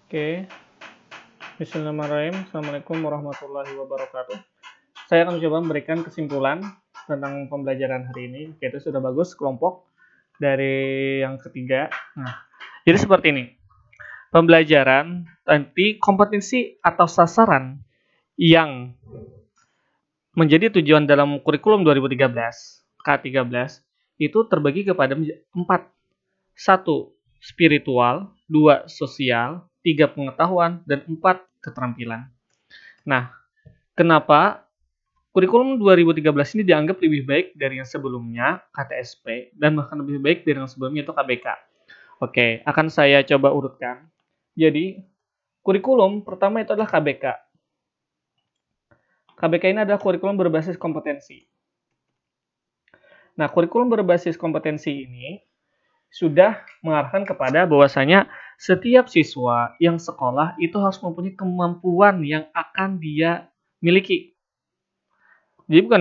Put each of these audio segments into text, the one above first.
Oke, Bismillahirrahmanirrahim. Assalamualaikum warahmatullahi wabarakatuh. Saya akan coba memberikan kesimpulan tentang pembelajaran hari ini. Oke, itu sudah bagus kelompok dari yang ketiga. Nah, jadi seperti ini. Pembelajaran nanti kompetensi atau sasaran yang menjadi tujuan dalam kurikulum 2013 K13 itu terbagi kepada 4. 1. Spiritual, 2. Sosial, 3. Pengetahuan, dan 4. Keterampilan. Nah, kenapa kurikulum 2013 ini dianggap lebih baik dari yang sebelumnya, KTSP, dan bahkan lebih baik dari yang sebelumnya itu KBK? Oke, akan saya coba urutkan. Jadi, kurikulum pertama itu adalah KBK. KBK ini adalah kurikulum berbasis kompetensi. Nah, kurikulum berbasis kompetensi ini sudah mengarahkan kepada bahwasanya setiap siswa yang sekolah itu harus mempunyai kemampuan yang akan dia miliki. Jadi bukan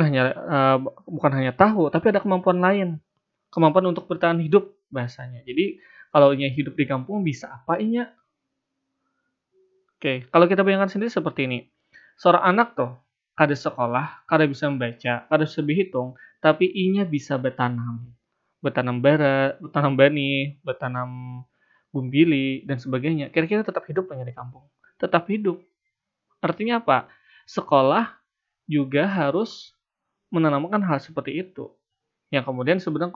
hanya tahu, tapi ada kemampuan lain, kemampuan untuk bertahan hidup bahasanya. Jadi kalau hidup di kampung bisa apa inya? Oke, kalau kita bayangkan sendiri seperti ini, seorang anak tuh kada sekolah, kada bisa membaca, kada bisa berhitung, tapi inya bisa bertanam benih, bertanam bumbili, dan sebagainya. Kira-kira tetap hidup nggak di kampung? Tetap hidup. Artinya apa? Sekolah juga harus menanamkan hal seperti itu. Yang kemudian sebenarnya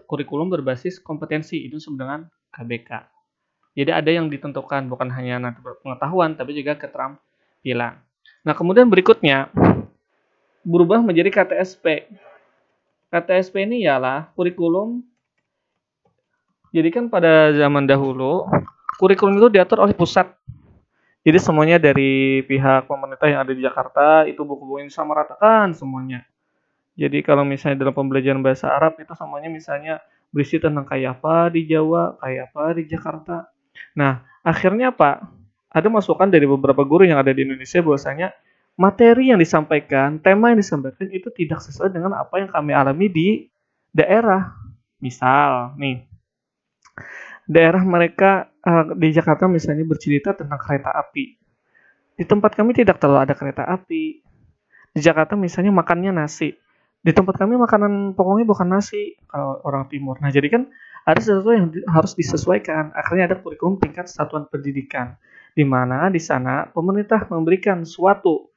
kurikulum berbasis kompetensi itu sebenarnya KBK. Jadi ada yang ditentukan bukan hanya nanti pengetahuan tapi juga keterampilan. Nah, kemudian berikutnya berubah menjadi KTSP. KTSP ini ialah kurikulum. Jadi kan pada zaman dahulu kurikulum itu diatur oleh pusat. Jadi semuanya dari pihak pemerintah yang ada di Jakarta itu buku-buku ini disamaratakan semuanya. Jadi kalau misalnya dalam pembelajaran bahasa Arab itu semuanya misalnya berisi tentang kayak apa di Jawa, kayak apa di Jakarta. Nah, akhirnya apa? Ada masukan dari beberapa guru yang ada di Indonesia bahwasanya materi yang disampaikan, tema yang disampaikan itu tidak sesuai dengan apa yang kami alami di daerah. Misal, nih, daerah mereka di Jakarta misalnya bercerita tentang kereta api. Di tempat kami tidak terlalu ada kereta api. Di Jakarta misalnya makannya nasi. Di tempat kami makanan pokoknya bukan nasi kalau orang timur. Nah, jadi kan ada sesuatu yang harus disesuaikan. Akhirnya ada kurikulum tingkat satuan pendidikan, di mana di sana pemerintah memberikan suatu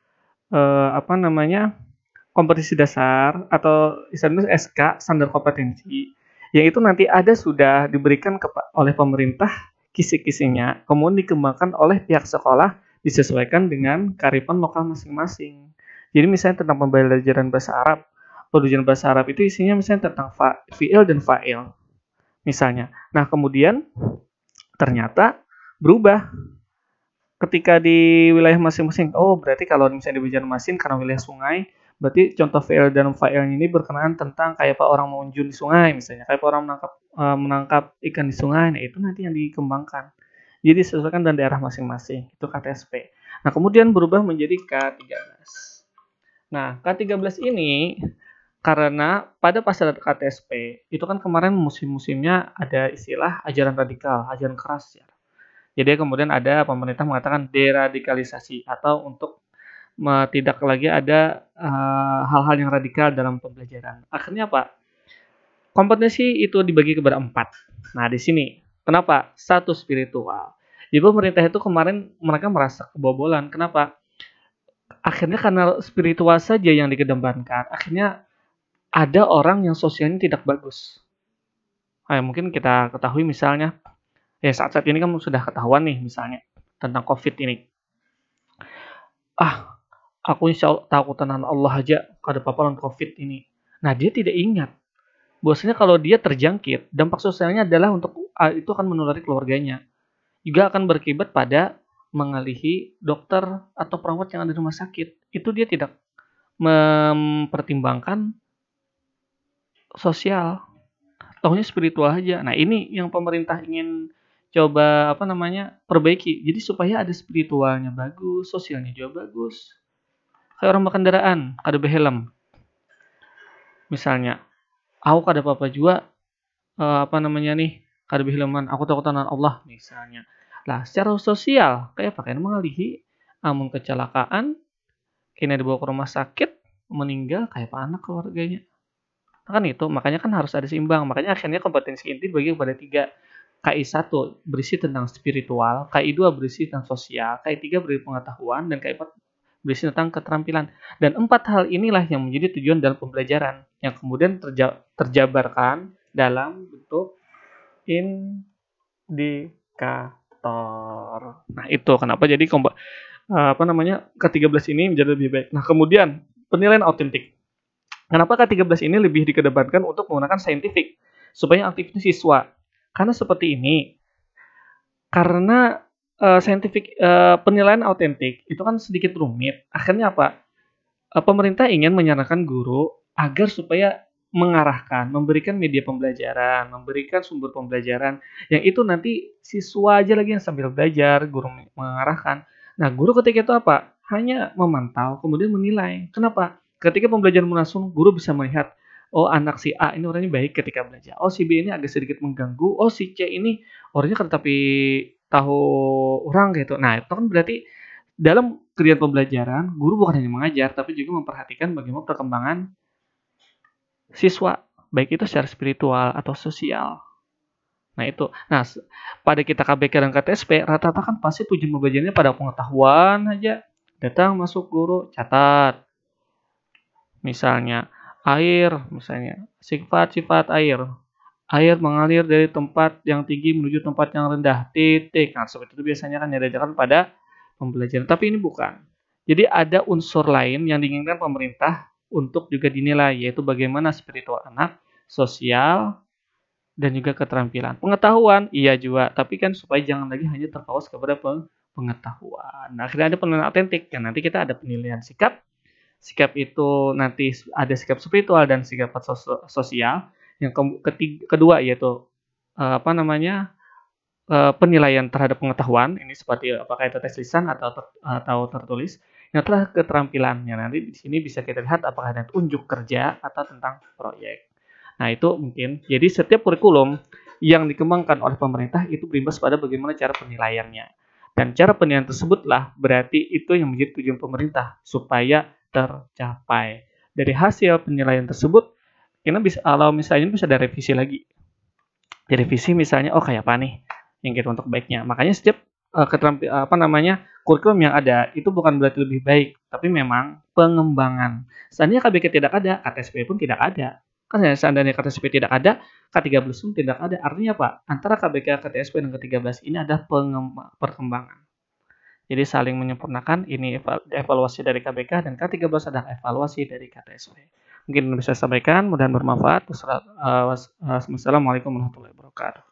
kompetisi dasar atau istilahnya SK standar kompetensi yang itu nanti ada sudah diberikan oleh pemerintah kisi-kisinya, kemudian dikembangkan oleh pihak sekolah disesuaikan dengan kearifan lokal masing-masing. Jadi misalnya tentang pembelajaran bahasa Arab, pembelajaran bahasa Arab itu isinya misalnya tentang fi'il dan fa'il misalnya. Nah, kemudian ternyata berubah ketika di wilayah masing-masing. Oh, berarti kalau misalnya di Banjarmasin karena wilayah sungai, berarti contoh fi'il dan fa'il ini berkenaan tentang kayak apa orang mengunjung di sungai misalnya, kayak apa orang menangkap ikan di sungai. Nah, itu nanti yang dikembangkan. Jadi disesuaikan dengan daerah masing-masing. Itu KTSP. Nah, kemudian berubah menjadi K13. Nah, K13 ini karena pada pasal KTSP itu kan kemarin musim-musimnya ada istilah ajaran radikal, ajaran keras ya. Jadi kemudian ada pemerintah mengatakan deradikalisasi atau untuk tidak lagi ada hal-hal yang radikal dalam pembelajaran. Akhirnya apa? Kompetensi itu dibagi kepada 4. Nah, di sini kenapa? 1. Spiritual. Jadi pemerintah itu kemarin mereka merasa kebobolan. Kenapa? Akhirnya karena spiritual saja yang dikedepankan. Akhirnya ada orang yang sosialnya tidak bagus. Mungkin kita ketahui misalnya, ya saat-saat ini kan sudah ketahuan nih misalnya tentang COVID ini. Aku insya Allah takut tenan Allah aja kada paparan COVID ini. Nah, dia tidak ingat bahwasanya kalau dia terjangkit, dampak sosialnya adalah itu akan menulari keluarganya. Juga akan berakibat pada mengalihi dokter atau perawat yang ada di rumah sakit. Itu dia tidak mempertimbangkan sosial, tahunya spiritual aja. Nah, ini yang pemerintah ingin coba perbaiki. Jadi supaya ada spiritualnya bagus, sosialnya juga bagus. Kayak orang berkendaraan, kada behelm. Misalnya, aku kada apa-apa juga kada bihileman aku takutan Allah misalnya. Lah secara sosial kayak pakaian mengalihi amun kecelakaan kena dibawa ke rumah sakit meninggal kayak apa anak keluarganya. Kan itu makanya kan harus ada seimbang. Makanya akhirnya kompetensi inti dibagi kepada 3. KI 1 berisi tentang spiritual, KI 2 berisi tentang sosial, KI 3 berisi pengetahuan, dan KI 4 berisi tentang keterampilan. Dan 4 hal inilah yang menjadi tujuan dalam pembelajaran yang kemudian terjabarkan dalam bentuk indikator. Nah, itu kenapa jadi ke-13 ini menjadi lebih baik. Nah, kemudian penilaian autentik. Kenapa K13 ini lebih dikedepankan untuk menggunakan saintifik supaya aktifnya siswa? Karena seperti ini. Karena penilaian autentik itu kan sedikit rumit. Akhirnya apa? Pemerintah ingin menyarankan guru agar supaya mengarahkan, memberikan media pembelajaran, memberikan sumber pembelajaran yang itu nanti siswa aja lagi yang sambil belajar, guru mengarahkan. Nah, guru ketika itu apa? Hanya memantau, kemudian menilai. Kenapa? Ketika pembelajaran berlangsung, guru bisa melihat, oh anak si A ini orangnya baik ketika belajar. Oh si B ini agak sedikit mengganggu. Oh si C ini orangnya kan tapi tahu orang gitu. Nah itu kan berarti dalam kegiatan pembelajaran, guru bukan hanya mengajar, tapi juga memperhatikan bagaimana perkembangan siswa, baik itu secara spiritual atau sosial. Nah itu. Nah pada kita KBK dan KTSP, rata-rata kan pasti tujuan pembelajarannya pada pengetahuan aja. Datang masuk guru, catat. Misalnya air, misalnya sifat-sifat air. Air mengalir dari tempat yang tinggi menuju tempat yang rendah. Titik. Nah, seperti itu biasanya kan diajarkan pada pembelajaran. Tapi ini bukan. Jadi ada unsur lain yang diinginkan pemerintah untuk juga dinilai, yaitu bagaimana spiritual anak, sosial, dan juga keterampilan. Pengetahuan, iya juga. Tapi kan supaya jangan lagi hanya terpaut kepada pengetahuan. Nah, akhirnya ada penilaian autentik. Dan nanti kita ada penilaian sikap. Sikap itu nanti ada sikap spiritual dan sikap sosial. Yang kedua yaitu penilaian terhadap pengetahuan. Ini seperti apakah itu tes lisan atau tertulis. Yang telah keterampilannya nanti di sini bisa kita lihat apakah ada unjuk kerja atau tentang proyek. Nah itu mungkin. Jadi setiap kurikulum yang dikembangkan oleh pemerintah itu berimbas pada bagaimana cara penilaiannya. Dan cara penilaian tersebutlah berarti itu yang menjadi tujuan pemerintah supaya tercapai. Dari hasil penilaian tersebut, kita bisa kalau misalnya bisa ada revisi lagi. Direvisi misalnya, oh kayak apa nih yang kita untuk baiknya. Makanya setiap kurikulum yang ada itu bukan berarti lebih baik, tapi memang pengembangan. Seandainya KBK tidak ada, KTSP pun tidak ada. Kan seandainya KTSP tidak ada, K13 pun tidak ada. Artinya apa? Antara KBK, KTSP, dan K13 ini ada perkembangan. Jadi saling menyempurnakan. Ini evaluasi dari KBK dan K13 adalah evaluasi dari KTSP. Mungkin bisa saya sampaikan, mudah-mudahan bermanfaat. Wassalamualaikum warahmatullahi wabarakatuh.